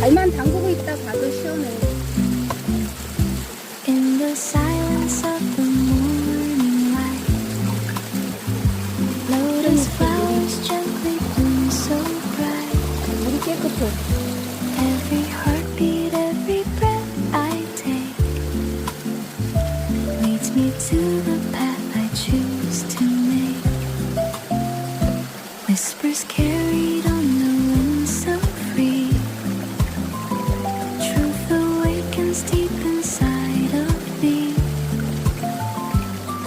발만 담그고 있다 가도 시원해. In the silence of the morning light, lotus flowers gently bloom so bright. 물이 깨끗해. Every heartbeat, every breath I take leads me to the path I choose to make. Whispers carried on the wind so free. Truth awakens deep inside of me,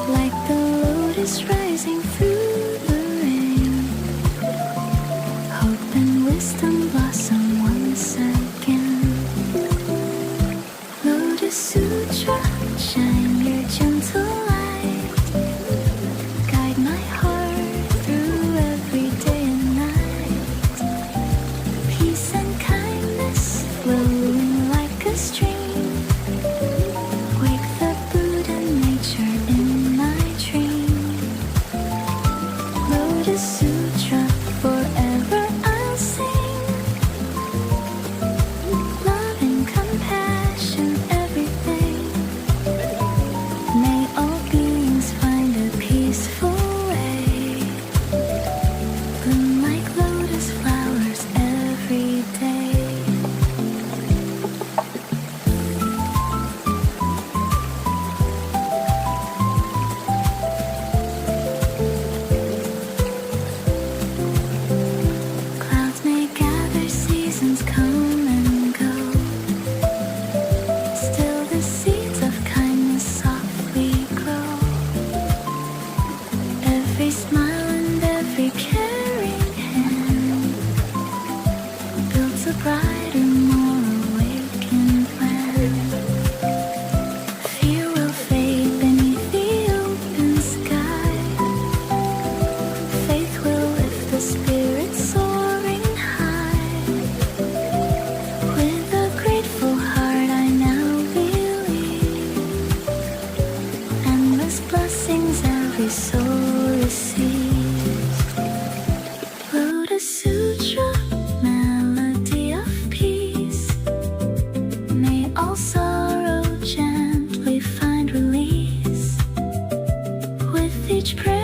like the lotus rising through the rain. Hope and wisdom blossom once again. Lotus Sutra, shine your gentle light. Guide my heart through every day and night. Peace and kindness flowing like a stream. Wake the Buddha nature in my dream. Lotus Sutra, forever I'll sing. Love and compassion, everything. May all beings find a peaceful way. Bloom like lotus flowers every day. Clouds may gather, seasons come and go. Still the seeds of kindness softly grow. Every smile and every caring hand builds a brighter, more awakened land. Fear will fade beneath the open sky. Faith will lift the spirit soaring high. With a grateful heart I now believe. Endless blessings every soul receives. Lotus Sutra, melody of peace. May all sorrow gently find release. With each prayer